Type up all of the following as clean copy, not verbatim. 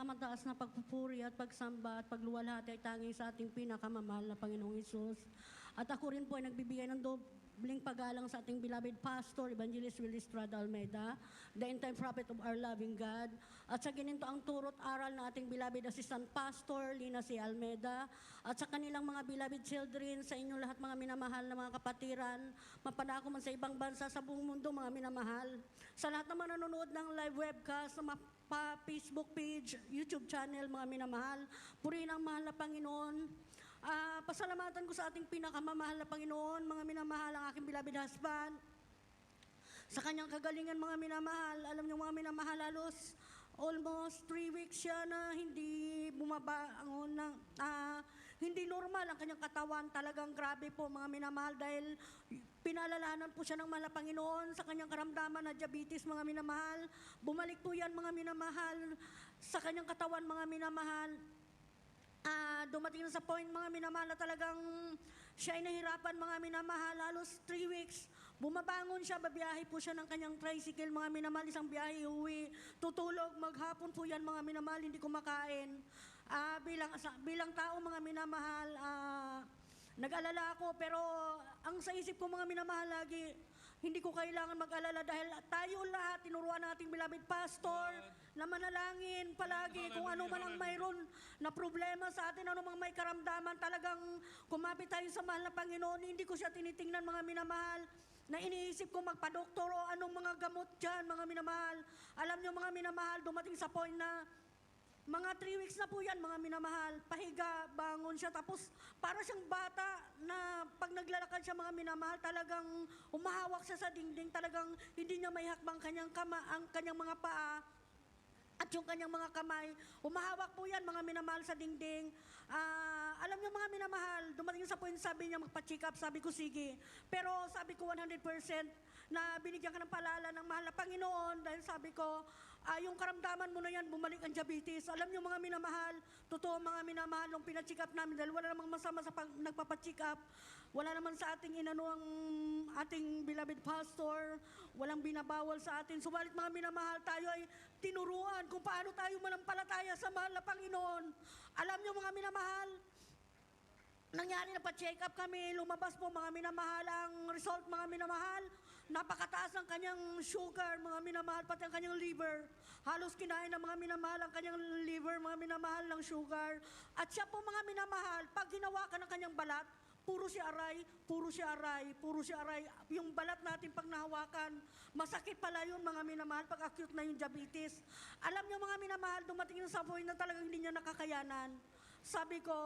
pinakamataas na pagpupuri at pagsamba at pagluwalhati ay tanging sa ating pinakamamahal na Panginoong Hesus. At ako rin po ay nagbibigay ng dobling paggalang sa ating beloved Pastor, Evangelist Willie Estrada Almeida, the end-time prophet of our loving God. At sa gininto ang turot aral na ating beloved Assistant Pastor, Lina C. Almeida, at sa kanilang mga beloved children, sa inyong lahat mga minamahal na mga kapatiran, mapanako man sa ibang bansa sa buong mundo, mga minamahal. Sa lahat naman nanonood ng live webcast, sa Facebook page, YouTube channel, mga minamahal, purihin ang mahal na Panginoon. Pasalamatan ko sa ating pinakamamahal na Panginoon, mga minamahal, ang aking beloved husband. Sa kanyang kagalingan, mga minamahal, alam niyo mga minamahal, halos almost 3 weeks siya na hindi bumabangon ng hindi normal ang kanyang katawan. Talagang grabe po mga minamahal dahil pinalalahanan po siya ng mahal na Panginoon sa kanyang karamdaman na diabetes, mga minamahal. Bumalik po yan mga minamahal sa kanyang katawan, mga minamahal. Dumating na sa point mga minamahal na talagang siya ay nahirapan, mga minamahal, halos 3 weeks. Bumabangon siya, babiyahe po siya ng kanyang tricycle, mga minamahal, isang biyahe uwi, tutulog, maghapon po yan mga minamahal, hindi kumakain. Bilang tao mga minamahal, nag-alala ako, pero ang sa isip ko mga minamahal lagi, hindi ko kailangan mag-alala dahil tayo lahat, tinuruan nating beloved pastor na manalangin palagi kung ano man ang mayroon na problema sa atin, ano mang may karamdaman, talagang kumapit tayo sa mahal na Panginoon. Hindi ko siya tinitingnan mga minamahal na iniisip ko magpa-doktor o anong mga gamot dyan, mga minamahal. Alam nyo mga minamahal, dumating sa point na mga 3 weeks na po yan, mga minamahal. Pahiga, bangon siya. Tapos, para siyang bata na pag naglalakad siya, mga minamahal, talagang umahawak siya sa dingding. Talagang hindi niya may hakbang ang kanyang mga paa at yung kanyang mga kamay. Umahawak po yan, mga minamahal, sa dingding. Alam niyo, mga minamahal, dumating sa point, sabi niya, magpa-check up. Sabi ko, sige. Pero sabi ko, 100% na binigyan ka ng paalala ng mahal na Panginoon dahil sabi ko, yung karamdaman mo na yan, bumalik ang diabetes. Alam niyo mga minamahal, totoo mga minamahal, nung pina-check up namin, dahil wala namang masama sa nagpapacheck up, wala naman sa ating inano ang ating beloved pastor, walang binabawal sa atin. Subalit mga minamahal, tayo ay tinuruan kung paano tayo manampalataya sa mahal na Panginoon. Alam niyo mga minamahal, nangyari na pa-check up kami, lumabas po mga minamahal ang result, mga minamahal. Napakataas ang kanyang sugar, mga minamahal, pati ang kanyang liver. Halos kinain ng mga minamahal ang kanyang liver, mga minamahal, ng sugar. At siya po mga minamahal, pag ginawa ka ng kanyang balat, puro si aray, puro si aray, puro si aray. Yung balat natin pag nahawakan, masakit pala yun mga minamahal pag acute na yung diabetes. Alam niyo mga minamahal, dumating na sa point na talagang hindi niya nakakayanan. Sabi ko,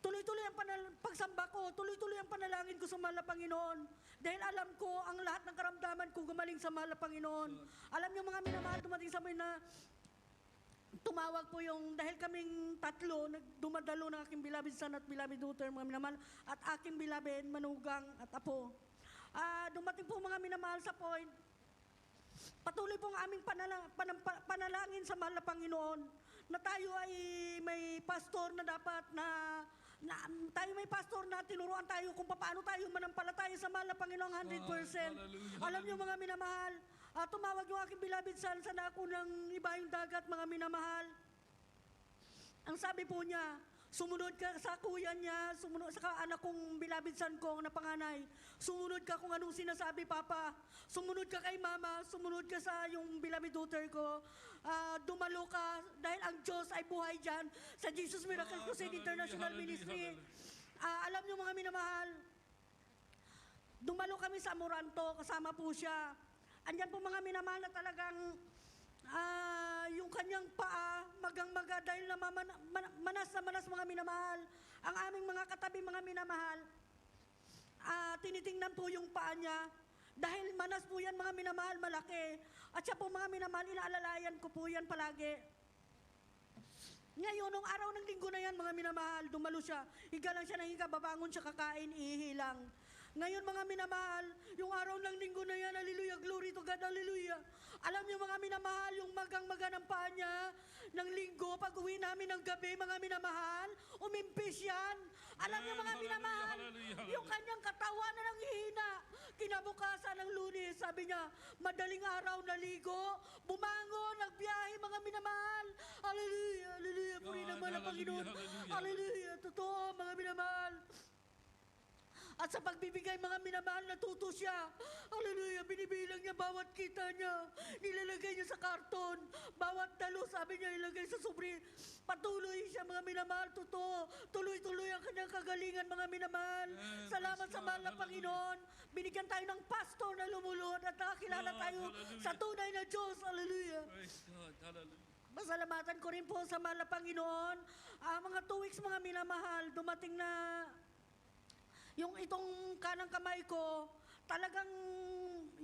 tuloy-tuloy ang pagsamba ko, tuloy-tuloy ang panalangin ko sa mahal na Panginoon. Dahil alam ko, ang lahat ng karamdaman ko gumaling sa mahal na Panginoon. Alam niyo mga minamahal, dumating sa point na tumawag po yung, dahil kaming tatlo, dumadalo ng aking beloved son at beloved daughter, mga minamahal, at aking beloved manugang at apo. Dumating po mga minamahal sa point, patuloy pong aming panalangin sa mahal na Panginoon na tayo ay may pastor na dapat tayo may pastor na tinuruan tayo kung paano tayo manampalataya sa mahal na Panginoong 100%. Alam niyo mga minamahal, tumawag yung aking beloved son sa dako ng ibayong dagat, mga minamahal. Ang sabi po niya, sumunod ka sa kuya niya, sumunod sa anak kong beloved son ko na panganay. Sumunod ka kung anong sinasabi, Papa. Sumunod ka kay Mama, sumunod ka sa yung beloved daughter ko. Dumalo ka dahil ang Diyos ay buhay dyan sa Jesus Miracle Crusade International Ministry. Alam niyo mga minamahal, dumalo kami sa Moranto, kasama po siya. Andyan po mga minamahal na talagang yung kanyang paa, magang-maga dahil na manas na manas mga minamahal. Ang aming mga katabi mga minamahal, tinitingnan po yung paa niya. Dahil manas po yan mga minamahal, malaki. At siya po mga minamahal, inaalalayan ko po yan palagi. Ngayon, nung araw ng linggo na yan mga minamahal, dumalo siya. Higa lang siya ng higa, babangon siya, kakain, ihilang. Ngayon mga minamahal, yung araw ng linggo na yan, hallelujah, glory to God, hallelujah. Alam niyo mga minamahal, yung magang-maga ng paa niya ng linggo, pag uwi namin ng gabi, mga minamahal, umimpis yan. Alam niyo mga minamahal, yung kanyang katawan na nanghihina. Kinabukasan ng Lunes, sabi niya, madaling araw naligo, bumangon, nagbiyahe mga minamahal. Hallelujah, hallelujah, puri naman ang Panginoon. Hallelujah, totoo mga minamahal. At sa pagbibigay mga minamahal, natuto siya. Hallelujah, binibilang niya bawat kita niya. Nilalagay niya sa karton. Bawat dalo, sabi niya, ilagay sa subri. Patuloy siya mga minamahal, totoo. Tuloy-tuloy ang kanyang kagalingan mga minamahal. Salamat sa mahal na Panginoon. Binigyan tayo ng pastor na lumulod at nakakilala tayo sa tunay na Diyos. Hallelujah. Praise God. Hallelujah. Masalamatan ko rin po sa mahal na Panginoon. Mga 2 weeks mga minamahal, dumating na yung itong kanang kamay ko, talagang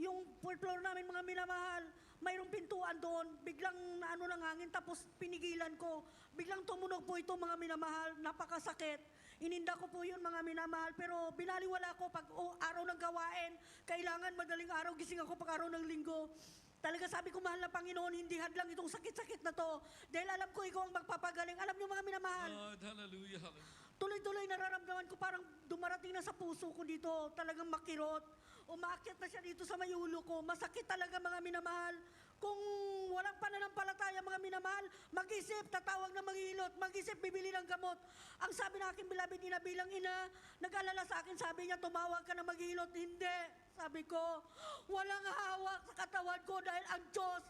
yung 4th floor namin mga minamahal, mayroong pintuan doon, biglang naano ng hangin, tapos pinigilan ko. Biglang tumunog po ito mga minamahal, napakasakit. Ininda ko po yun mga minamahal, pero binaliwala ko pag araw ng gawain, kailangan madaling araw, gising ako pag araw ng linggo. Talaga sabi ko, mahal na Panginoon, hindi hadlang itong sakit-sakit na to. Dahil alam ko ikaw ang magpapagaling. Alam niyo mga minamahal, God, hallelujah, hallelujah. tuloy-tuloy nararamdaman ko parang dumarating na sa puso ko dito. Talagang makirot. Umaakyat na siya dito sa may ulo ko. Masakit talaga mga minamahal. Kung walang pananampalataya mga minamahal, mag-isip, tatawag na manghihilot, mag-isip, bibili ng gamot. Ang sabi ng aking beloved ina bilang ina, nag-alala sa akin, sabi niya, tumawag ka na maghihilot. Hindi. Sabi ko, walang hawak sa katawan ko dahil ang Diyos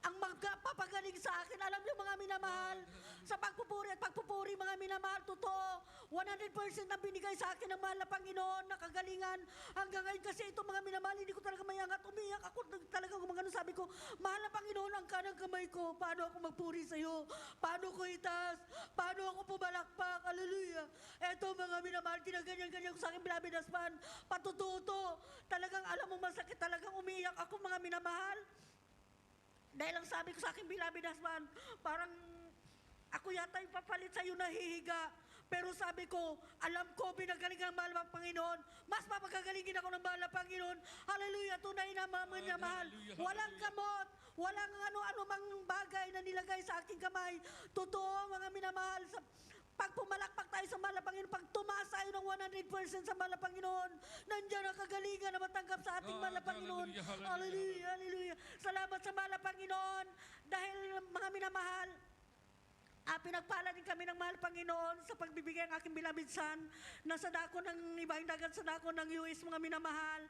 ang magpapagaling sa akin. Alam niyo mga minamahal, sa pagpupuri at pagpupuri mga minamahal, totoo, 100% na binigay sa akin ng mahal na Panginoon, na kagalingan. Hanggang ngayon kasi ito mga minamahal, hindi ko talaga mayangat, umiyak ako talaga gumagano. Sabi ko, mahal na Panginoon, ang kanang kamay ko, paano ako magpuri sa iyo? Paano ko itaas? Paano ako pumalakpak? Hallelujah. Eto mga minamahal, tinaganyan-ganyan ko sa aking beloved husband, patututo. Talagang alam mo, masakit talagang umiyak ako mga minamahal. Dahil ang sabi ko sa aking beloved husband, parang ako yata yung papalit sa'yo nahihiga. Pero sabi ko, alam ko, pinagaling ng mahal ng Panginoon. Mas papagagalingin ako ng mahal ng Panginoon. Hallelujah, tunay na mahal. Walang gamot, walang ano-ano mang bagay na nilagay sa aking kamay. Totoo, mga minamahal, pag pumalakpak tayo sa mahal na Panginoon, pag tumaas tayo ng 100% sa mahal na Panginoon, nandiyan ang kagalingan na matanggap sa ating mahal na Panginoon. Hallelujah, hallelujah. Salamat sa mahal na Panginoon. Dahil mga minamahal, pinagpala din kami ng mahal Panginoon sa pagbibigay ng aking beloved son na sa dako ng ibang dagat, sa dako ng US, mga minamahal.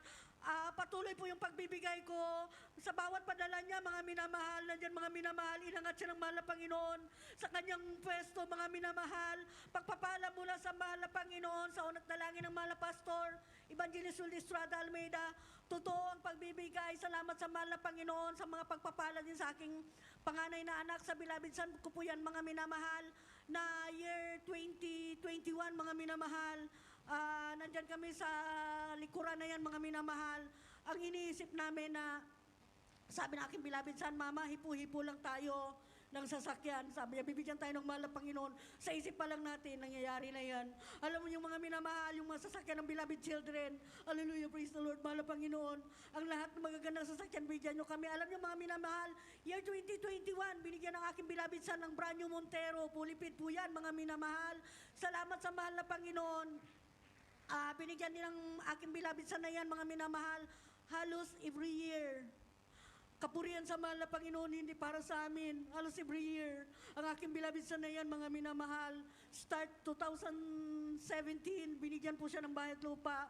Patuloy po yung pagbibigay ko sa bawat padala niya, mga minamahal. Nandiyan mga minamahal, inangat siya ng mahal na Panginoon sa kanyang pwesto, mga minamahal. Pagpapala mula sa mahal na Panginoon, sa unat dalangin ng mahal na pastor, Evangelist Will Estrada Almeida. Totoo ang pagbibigay. Salamat sa mahal na Panginoon sa mga pagpapala din sa aking panganay na anak. Sa beloved son ko po yan, mga minamahal, na year 2021, mga minamahal. Nandyan kami sa likuran na yan, mga minamahal. Ang iniisip namin na, sabi na aking beloved son, Mama, hipo-hipo lang tayo ng sasakyan. Sabi niya, bibigyan tayo ng mahal na Panginoon. Sa isip pa lang natin, nangyayari na yan. Alam mo yung mga minamahal, yung mga sasakyan ng beloved children. Hallelujah, praise the Lord, mahal na Panginoon. Ang lahat ng magagandang sasakyan, bigyan nyo kami. Alam niyo mga minamahal, year 2021, binigyan ng aking beloved son ng brand new Montero. Pulipid po yan, mga minamahal. Salamat sa mahal na Panginoon. Binigyan din ng aking beloved son na yan, mga minamahal, halos every year. Kapurihan sa mahal na Panginoon, hindi para sa amin. Halos every year. Ang aking beloved son na yan, mga minamahal. Start 2017, binigyan po siya ng bahay at lupa.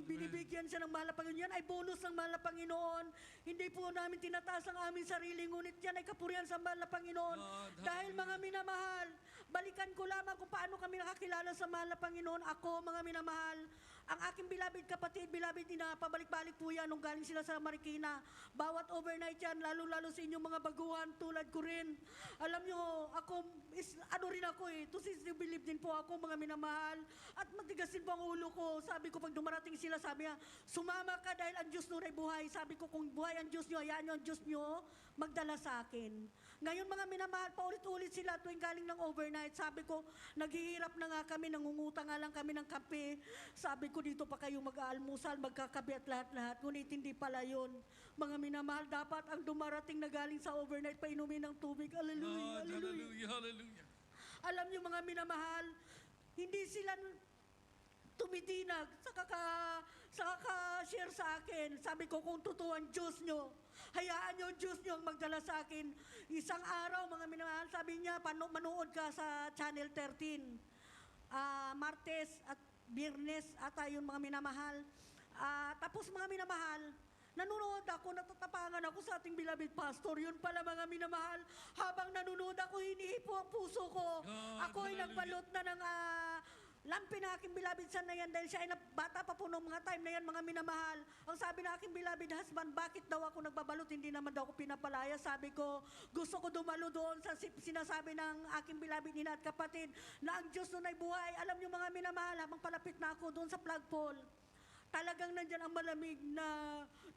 Binibigyan siya ng mahal na Panginoon. Yan ay bonus ng mahal na Panginoon. Hindi po namin tinataas ang aming sarili, ngunit yan ay kapurihan sa mahal na Panginoon. Dahil mga minamahal, balikan ko lamang kung paano kami nakakilala sa mahal na Panginoon. Ako, mga minamahal, ang aking beloved kapatid, beloved ina, pabalik-balik po yan nung galing sila sa Marikina. Bawat overnight yan, lalo-lalo sa inyong mga baguhan, tulad ko rin. Alam nyo, ako, ano rin ako to since believe din po ako, mga minamahal. At matigas din po ang ulo ko. Sabi ko, pag dumarating sila, sabi niya, sumama ka dahil ang Diyos nun ay buhay. Sabi ko, kung buhay ang Diyos nyo, hayaan nyo ang Diyos nyo, magdala sa akin. Ngayon mga minamahal, paulit-ulit sila tuwing galing ng overnight. Sabi ko, naghihirap na nga kami, nangungutang nga lang kami ng kape. Sabi ko dito pa kayo mag-aalmusal, magkakabi at lahat-lahat. Ngunit hindi pala yun. Mga minamahal, dapat ang dumarating na galing sa overnight pa inumin ng tubig. Hallelujah, God, hallelujah. hallelujah, hallelujah. Alam niyo mga minamahal, hindi sila tumitinag sa kaka-share sa akin. Sabi ko, kung totoo ang Diyos nyo, hayaan nyo ang Diyos nyo ang magdala sa akin. Isang araw, mga minamahal, sabi niya, manood ka sa Channel 13. Martes at Biyernes ata yun, mga minamahal. Tapos mga minamahal, nanonood ako, natatapangan ako sa ating beloved pastor. Yun pala mga minamahal, habang nanonood ako, hinihipo ang puso ko. God, Ako ay hallelujah. nagbalot na ng lampi na aking beloved son na yan dahil siya ay bata pa po nung mga time na yan, mga minamahal. Ang sabi na aking beloved husband, bakit daw ako nagbabalot? Hindi naman daw ako pinapalaya. Sabi ko, gusto ko dumalo doon sa sinasabi ng aking beloved ina at kapatid na ang Diyos nun ay buhay. Alam niyo mga minamahal, habang palapit na ako doon sa flagpole, talagang nandyan ang malamig na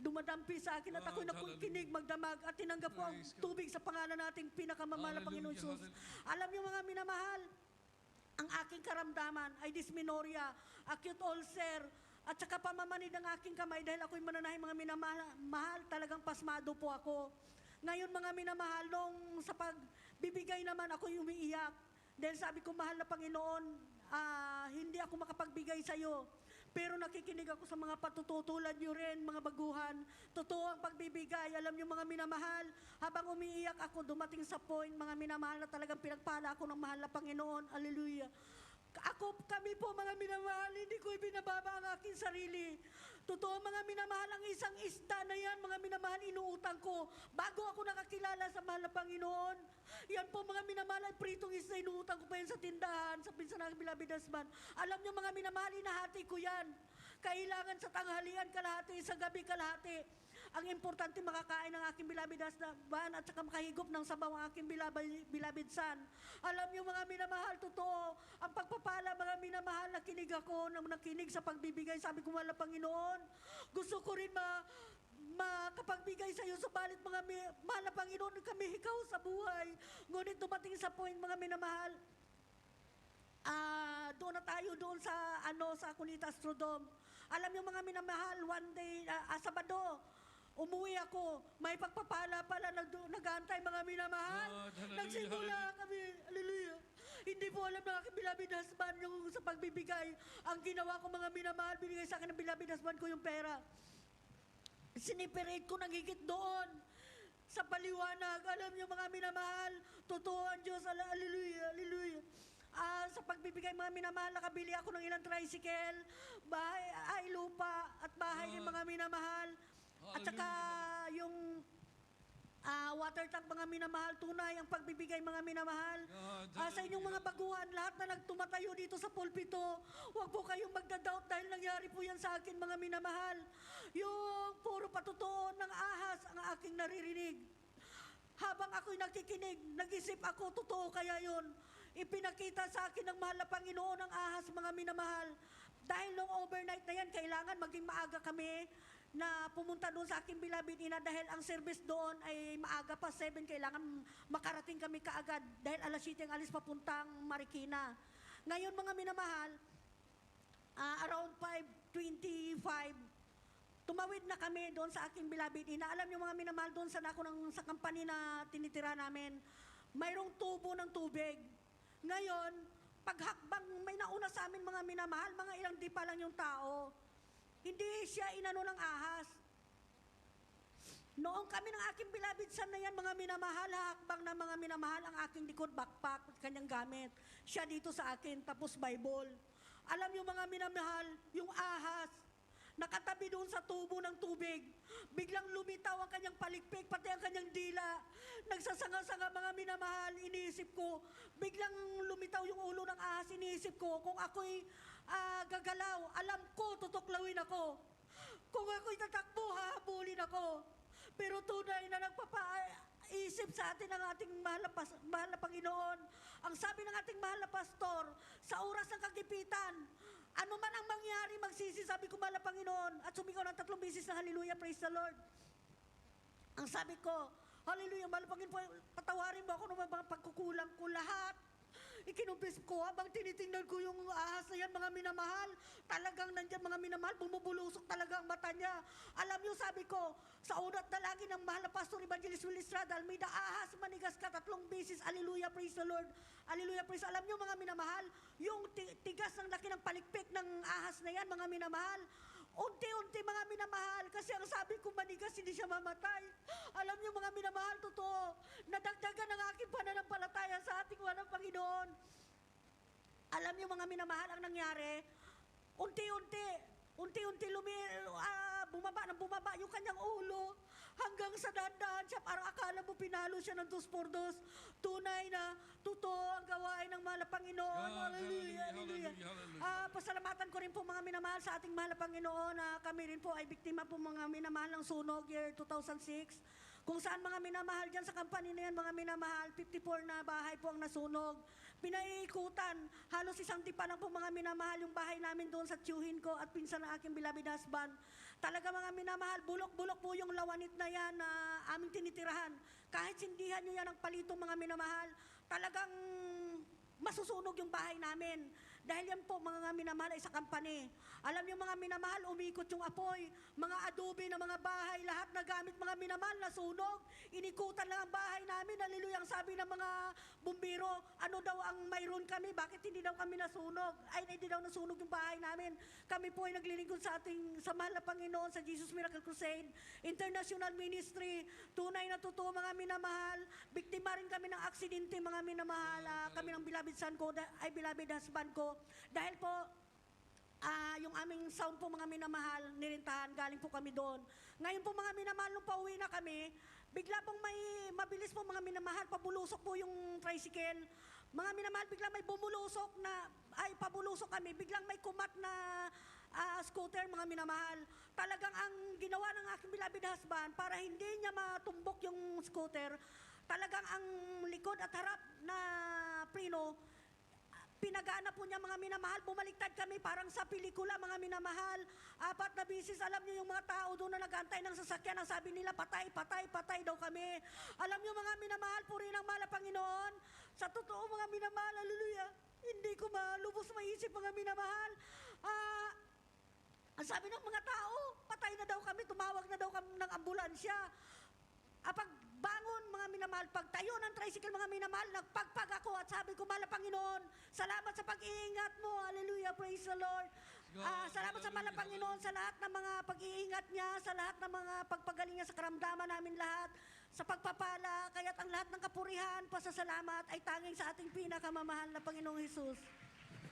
dumadampi sa akin at ako'y nakikinig, magdamag at tinanggap ko ang Praise God. tubig sa pangalan nating pinakamamahal na Panginoon Hallelujah, Jesus. hallelujah. Alam niyo mga minamahal, ang aking karamdaman ay dysmenorrhea, acute ulcer, at saka pamamanid ang aking kamay dahil ako'y mananahin mga minamahal, talagang pasmado po ako. Ngayon mga minamahal, nung sa pagbibigay naman ako'y umiiyak dahil sabi ko, mahal na Panginoon, hindi ako makapagbigay sa iyo. Pero nakikinig ako sa mga patututulad niyo rin, mga baguhan. Totoo ang pagbibigay. Alam niyo mga minamahal, habang umiiyak ako, dumating sa point, mga minamahal, na talagang pinagpala ako ng mahal na Panginoon. Hallelujah. Kami po mga minamahal, hindi ko ibinababa ang aking sarili. Totoo mga minamahal, ang isang isda na yan, mga minamahal, inuutang ko. Bago ako nakakilala sa mahal na Panginoon, yan po mga minamahal, ay pritong isda, inuutang ko pa yan sa tindahan, sa pinsan ng beloved husband. Alam nyo mga minamahal, inahati ko yan. Kailangan sa tanghalian kalahati, sa gabi kalahati. Ang importante makakain ng aking beloved husband at saka makahigop ng sabaw ang aking beloved son. Alam niyo mga minamahal, totoo, ang pagpapala mga minamahal, nakinig ako, nakinig sa pagbibigay. Sabi ko, mahal na Panginoon, gusto ko rin makapagbigay sa iyo, subalit mga mahal na Panginoon, kami ikaw sa buhay. Ngunit dumating sa point mga minamahal, doon na tayo doon sa sa Cunita Astrodome. Alam niyo mga minamahal, one day, Sabado, umuwi ako, may pagpapala pala, nag-aantay mga minamahal. God, hallelujah, Nagsimula kami, hallelujah. Hindi po alam ng aking beloved husband yung sa pagbibigay. Ang ginawa ko mga minamahal, binigay sa akin ng beloved husband ko yung pera. Siniperate ko ng higit doon sa paliwanag. Alam niyo mga minamahal, totoo ang Diyos, hallelujah, hallelujah. Sa pagbibigay mga minamahal, nakabili ako ng ilang tricycle, bahay, lupa, at bahay ng mga minamahal. At saka yung water tank mga minamahal, tunay ang pagbibigay mga minamahal. Sa inyong mga baguhan, lahat na nagtumatayo dito sa pulpito, huwag po kayong magdadoubt dahil nangyari po yan sa akin mga minamahal. Yung puro patotoo ng ahas ang aking naririnig. Habang ako'y nakikinig, nag-isip ako, totoo kaya yun. Ipinakita sa akin ng mahal na Panginoon ang ahas mga minamahal. Dahil nung overnight na yan, kailangan maging maaga kami na pumunta doon sa aking beloved ina dahil ang service doon ay maaga pa, 7, kailangan makarating kami kaagad dahil alas 7 ang alis papuntang Marikina. Ngayon mga minamahal, around 5:25, tumawid na kami doon sa aking beloved ina. Alam niyo mga minamahal, doon sa company na tinitira namin, mayroong tubo ng tubig. Ngayon, paghakbang, may nauna sa amin mga minamahal, mga ilang di pa lang yung tao. Hindi siya inano ng ahas. Noong kami ng aking beloved son na yan, mga minamahal, hakbang na mga minamahal, ang aking likod, backpack, kanyang gamit. Siya dito sa akin, tapos Bible. Alam niyo mga minamahal, yung ahas, nakatabi doon sa tubo ng tubig. Biglang lumitaw ang kanyang palikpik, pati ang kanyang dila. Nagsasanga-sanga mga minamahal, iniisip ko. Biglang lumitaw yung ulo ng ahas, iniisip ko, kung ako'y gagalaw, alam ko, tutuklawin ako. Kung ako'y tatakbo, hahabulin ako. Pero tunay na nagpapaisip sa atin ang ating mahal na Panginoon. Ang sabi ng ating mahal na pastor, sa oras ng kagipitan, ano man ang mangyari, magsisi, sabi ko, mahal na Panginoon, at sumigaw ng 3 beses na hallelujah, praise the Lord. Ang sabi ko, hallelujah, mahal na Panginoon, patawarin mo ako ng mga pagkukulang ko lahat. ikinumpis ko habang tinitingnan ko yung ahas na yan, mga minamahal. Talagang nandyan, mga minamahal, bumubulusok talaga ang mata niya. Alam niyo, sabi ko, sa unat na lagi ng mahal na Pastor Evangelist Willie Estrada Almeida, ahas, manigas ka 3 beses. Hallelujah, praise the Lord. Hallelujah, praise. Alam niyo, mga minamahal, yung tigas ng laki ng palikpik ng ahas na yan, mga minamahal, unti-unti, mga minamahal, kasi ang sabi ko, manigas, hindi siya mamatay. Alam niyo, mga minamahal, totoo, nadagdagan ang aking pananampalataya sa ating walang Panginoon. Alam niyo, mga minamahal, ang nangyari, unti-unti bumaba yung kanyang ulo hanggang sa dahan siya, parang akala mo pinalo siya ng 2x2. Tunay na totoo ang gawain ng mahal na Panginoon. God, Hallelujah, hallelujah, hallelujah. hallelujah. Pasalamatan ko rin po, mga minamahal, sa ating mahal na Panginoon na kami rin po ay biktima po, mga minamahal, ng sunog year 2006. Kung saan, mga minamahal, dyan sa company na yan, mga minamahal, 54 na bahay po ang nasunog. Pinaiikutan, halos isang tipa lang po, mga minamahal, yung bahay namin doon sa tiyuhin ko at pinsan ng aking beloved husband. Talaga, mga minamahal, bulok-bulok po yung lawanit na yan na aming tinitirahan. Kahit sindihan nyo yan ng palito, mga minamahal, talagang masusunog yung bahay namin. Dahil yan po, mga minamahal, ay sa company. Alam niyo, mga minamahal, umikot yung apoy. Mga adobe na mga bahay, lahat na gamit, mga minamahal, nasunog. Inikutan lang ang bahay namin. Hallelujah. Ang sabi ng mga bumbiro, ano daw ang mayroon kami? Bakit hindi daw kami nasunog? Ay, hindi daw nasunog yung bahay namin. Kami po ay naglilingkod sa mahal na Panginoon, sa Jesus Miracle Crusade International Ministry. Tunay na totoo, mga minamahal. Biktima rin kami ng aksidente, mga minamahal. Kami ng beloved son ko, ay beloved husband ko. Dahil po, yung aming sound po, mga minamahal, nirintahan, galing po kami doon. Ngayon po, mga minamahal, nung pauwi na kami, bigla pong may mabilis po, mga minamahal, pabulusok po yung tricycle. Mga minamahal, bigla may bumulusok na, ay pabulusok kami, biglang may kumat na scooter, mga minamahal. Talagang ang ginawa ng aking beloved husband, para hindi niya matumbok yung scooter, talagang ang likod at harap na preno, pinagana po niya, mga minamahal. Bumaliktad kami parang sa pelikula, mga minamahal. 4 na bisis, alam niyo, yung mga tao doon na nag-antay ng sasakyan, ang sabi nila, patay, patay, patay daw kami. Alam niyo, mga minamahal, puri ng mahal na Panginoon. Sa totoo, mga minamahal, hallelujah, hindi ko malubos maisip, mga minamahal. Ang sabi ng mga tao, patay na daw kami, tumawag na daw kami ng ambulansya. Pagbangon, mga minamahal, pagtayo ng tricycle, mga minamahal, nagpagpag ako at sabi ko, mahal na Panginoon, salamat sa pag-iingat mo. Hallelujah, praise the Lord. Salamat sa mahal na Panginoon sa lahat ng mga pag-iingat niya, sa lahat ng mga pagpagaling niya sa karamdaman namin lahat, sa pagpapala, kaya't ang lahat ng kapurihan, pasasalamat ay tanging sa ating pinakamamahal na Panginoong Hesus.